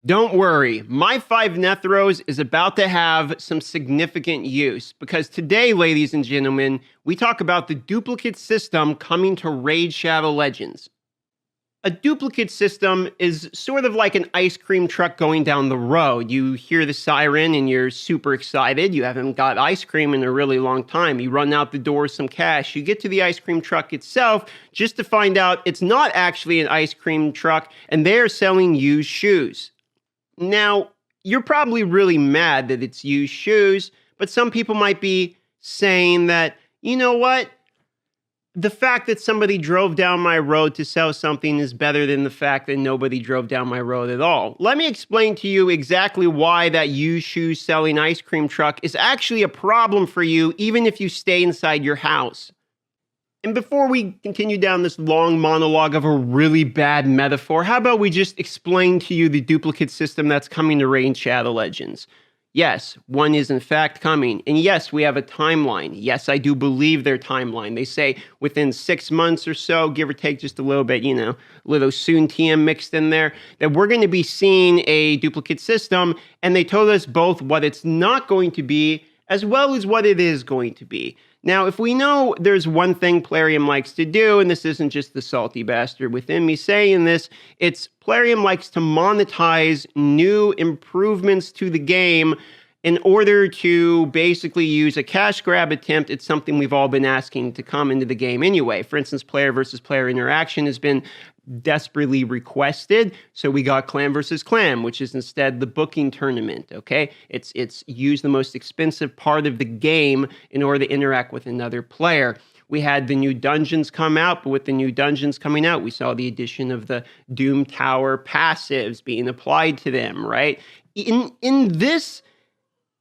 Don't worry, my 5 Nethros is about to have some significant use because today, ladies and gentlemen, we talk about the duplicate system coming to Raid Shadow Legends. A duplicate system is sort of like an ice cream truck going down the road. You hear the siren and you're super excited. You haven't got ice cream in a really long time. You run out the door with some cash. You get to the ice cream truck itself just to find out it's not actually an ice cream truck and they're selling used shoes. Now, you're probably really mad that it's used shoes, but some people might be saying that, you know what? The fact that somebody drove down my road to sell something is better than the fact that nobody drove down my road at all. Let me explain to you exactly why that used shoes selling ice cream truck is actually a problem for you, even if you stay inside your house. And before we continue down this long monologue of a really bad metaphor, how about we just explain to you the duplicate system that's coming to Raid Shadow Legends? Yes, one is in fact coming. And yes, we have a timeline. Yes, I do believe their timeline. They say within 6 months or so, give or take just a little bit, little soon TM mixed in there, that we're going to be seeing a duplicate system. And they told us both what it's not going to be as well as what it is going to be. Now, if we know there's one thing Plarium likes to do, and this isn't just the salty bastard within me saying this, it's Plarium likes to monetize new improvements to the game in order to basically use a cash grab attempt at something we've all been asking to come into the game anyway. For instance, player versus player interaction has been desperately requested, so we got clan versus clan, which is instead the booking tournament. Okay, it's used the most expensive part of the game in order to interact with another player. We had the new dungeons come out, but with the new dungeons coming out, we saw the addition of the Doom Tower passives being applied to them. Right in this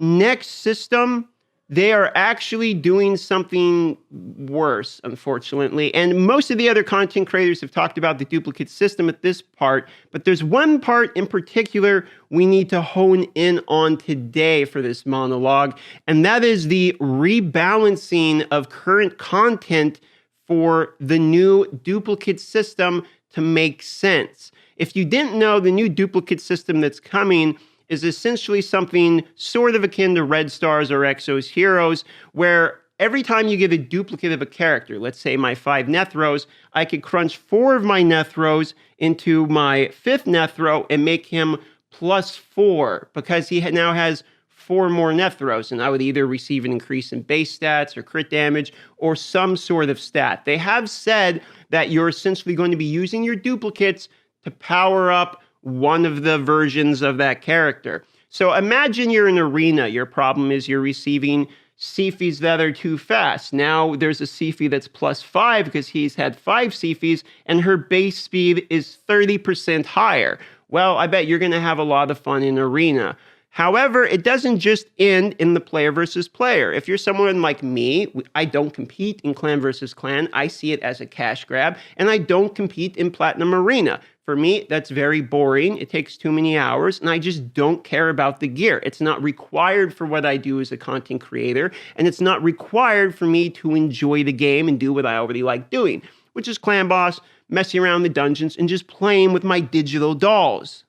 next system, they are actually doing something worse, unfortunately. And most of the other content creators have talked about the duplicate system at this part, but there's one part in particular we need to hone in on today for this monologue, and that is the rebalancing of current content for the new duplicate system to make sense. If you didn't know, the new duplicate system that's coming is essentially something sort of akin to Red Stars or Exos Heroes, where every time you get a duplicate of a character, let's say my 5 Nethros, I could crunch 4 of my Nethros into my 5th Nethro and make him +4, because he now has 4 more Nethros, and I would either receive an increase in base stats or crit damage or some sort of stat. They have said that you're essentially going to be using your duplicates to power up one of the versions of that character. So imagine you're in arena. Your problem is you're receiving Sifis that are too fast. Now there's a Sifi that's +5 because he's had 5 Sifis and her base speed is 30% higher. Well, I bet you're going to have a lot of fun in arena. However, it doesn't just end in the player versus player. If you're someone like me, I don't compete in clan versus clan. I see it as a cash grab, and I don't compete in Platinum Arena. For me, that's very boring. It takes too many hours, and I just don't care about the gear. It's not required for what I do as a content creator, and it's not required for me to enjoy the game and do what I already like doing, which is clan boss, messing around the dungeons, and just playing with my digital dolls.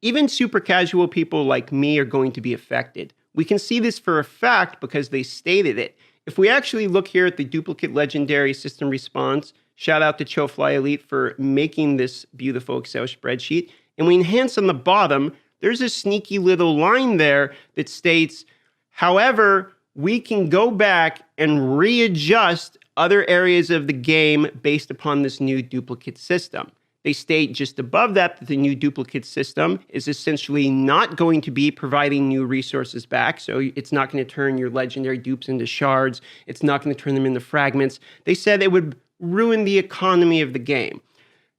Even super casual people like me are going to be affected. We can see this for a fact because they stated it. If we actually look here at the duplicate legendary system response, shout out to Chofly Elite for making this beautiful Excel spreadsheet, and we enhance on the bottom, there's a sneaky little line there that states, however, we can go back and readjust other areas of the game based upon this new duplicate system. They state just above that the new duplicate system is essentially not going to be providing new resources back. So it's not going to turn your legendary dupes into shards. It's not going to turn them into fragments. They said it would ruin the economy of the game.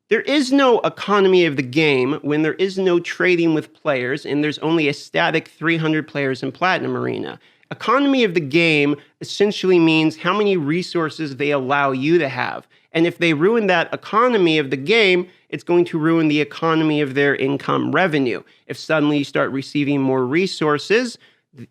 There is no economy of the game when there is no trading with players and there's only a static 300 players in Platinum Arena. Economy of the game essentially means how many resources they allow you to have. And if they ruin that economy of the game, it's going to ruin the economy of their income revenue. If suddenly you start receiving more resources,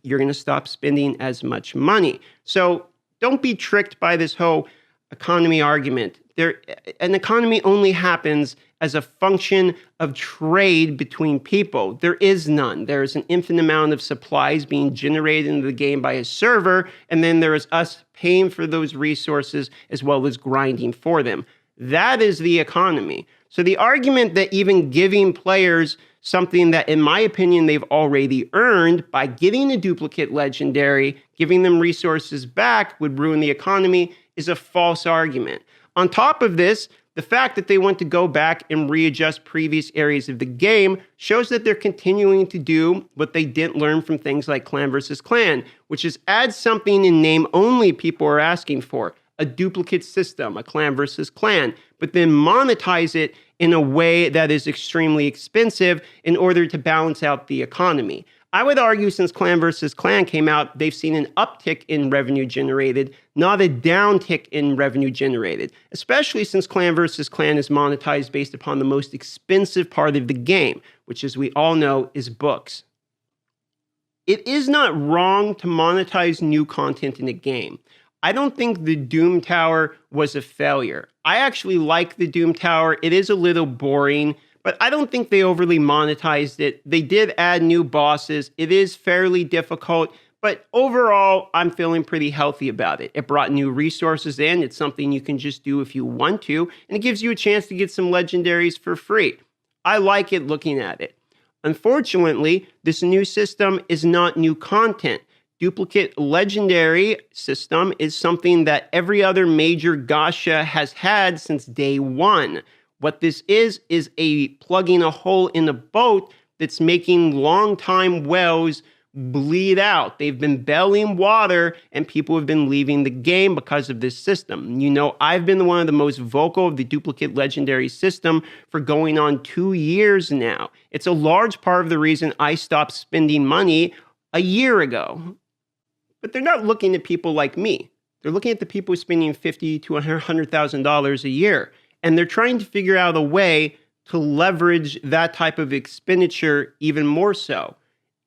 you're going to stop spending as much money. So don't be tricked by this whole economy argument. An economy only happens as a function of trade between people. There is none. There is an infinite amount of supplies being generated into the game by a server, and then there is us paying for those resources as well as grinding for them. That is the economy. So the argument that even giving players something that, in my opinion, they've already earned by getting a duplicate legendary, giving them resources back would ruin the economy is a false argument. On top of this, the fact that they want to go back and readjust previous areas of the game shows that they're continuing to do what they didn't learn from things like clan versus clan, which is add something in name only people are asking for, a duplicate system, a clan versus clan, but then monetize it in a way that is extremely expensive in order to balance out the economy. I would argue since clan versus clan came out, they've seen an uptick in revenue generated, not a downtick in revenue generated, especially since clan versus clan is monetized based upon the most expensive part of the game, which, as we all know, is books. It is not wrong to monetize new content in a game. I don't think the Doom Tower was a failure. I actually like the Doom Tower. It is a little boring, but I don't think they overly monetized it. They did add new bosses. It is fairly difficult, but overall, I'm feeling pretty healthy about it. It brought new resources in. It's something you can just do if you want to, and it gives you a chance to get some legendaries for free. I like it looking at it. Unfortunately, this new system is not new content. Duplicate legendary system is something that every other major gacha has had since day one. What this is a plugging a hole in a boat that's making long-time wells bleed out. They've been bellying water and people have been leaving the game because of this system. You know, I've been one of the most vocal of the duplicate legendary system for going on 2 years now. It's a large part of the reason I stopped spending money a year ago. But they're not looking at people like me. They're looking at the people spending $50,000 to $100,000 a year. And they're trying to figure out a way to leverage that type of expenditure even more so.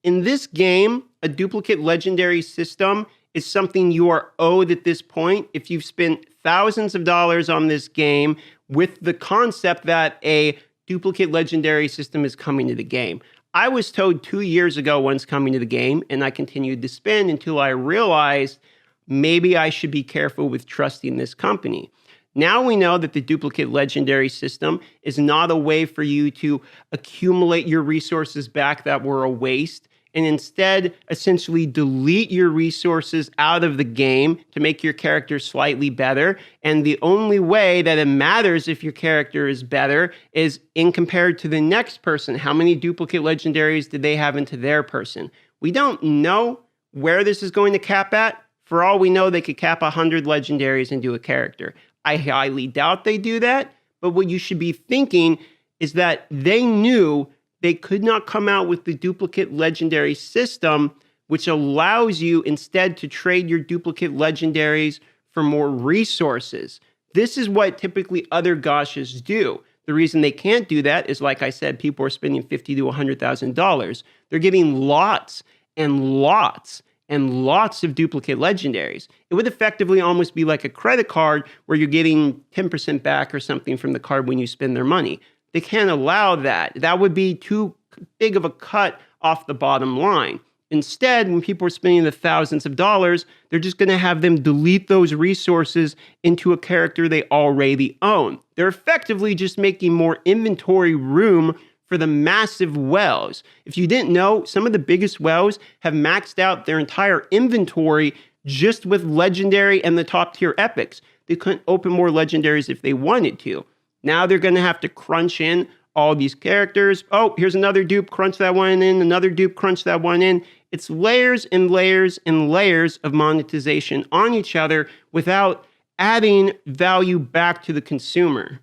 In this game, a duplicate legendary system is something you are owed at this point if you've spent thousands of dollars on this game with the concept that a duplicate legendary system is coming to the game. I was told 2 years ago once coming to the game, and I continued to spend until I realized maybe I should be careful with trusting this company. Now we know that the duplicate legendary system is not a way for you to accumulate your resources back that were a waste, and instead essentially delete your resources out of the game to make your character slightly better. And the only way that it matters if your character is better is in compared to the next person. How many duplicate legendaries did they have into their person? We don't know where this is going to cap at. For all we know, they could cap 100 legendaries into a character. I highly doubt they do that, but what you should be thinking is that they knew they could not come out with the duplicate legendary system, which allows you instead to trade your duplicate legendaries for more resources. This is what typically other gachas do. The reason they can't do that is, like I said, people are spending $50,000 to $100,000. They're getting lots and lots and lots of duplicate legendaries. It would effectively almost be like a credit card where you're getting 10% back or something from the card when you spend their money. They can't allow that. That would be too big of a cut off the bottom line. Instead, when people are spending the thousands of dollars, they're just going to have them delete those resources into a character they already own. They're effectively just making more inventory room for the massive wells. If you didn't know, some of the biggest wells have maxed out their entire inventory just with legendary and the top tier epics. They couldn't open more legendaries if they wanted to. Now they're going to have to crunch in all these characters. Oh, here's another dupe, crunch that one in, another dupe, crunch that one in. It's layers and layers and layers of monetization on each other without adding value back to the consumer.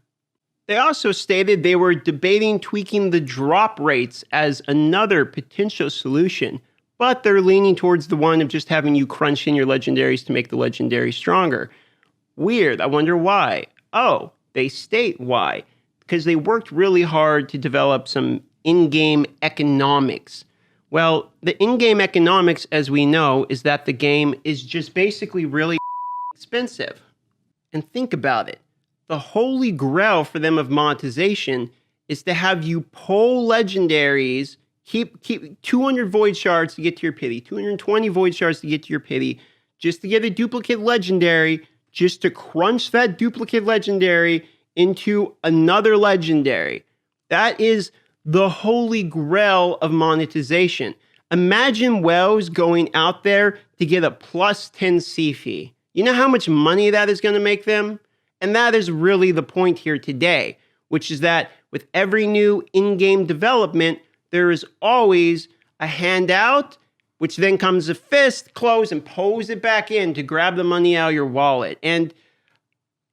They also stated they were debating tweaking the drop rates as another potential solution, but they're leaning towards the one of just having you crunch in your legendaries to make the legendary stronger. Weird, I wonder why. Oh, they state why. Because they worked really hard to develop some in-game economics. Well, the in-game economics, as we know, is that the game is just basically really expensive. And think about it. the holy grail for them of monetization is to have you pull legendaries, keep 200 void shards to get to your pity, 220 void shards to get to your pity, just to get a duplicate legendary, just to crunch that duplicate legendary into another legendary. That is the holy grail of monetization. Imagine Wells going out there to get a plus 10 C fee. You know how much money that is going to make them? And that is really the point here today, which is that with every new in-game development, there is always a handout, which then comes a fist, close, and pose it back in to grab the money out of your wallet. And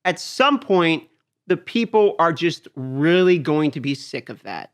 at some point, the people are just really going to be sick of that.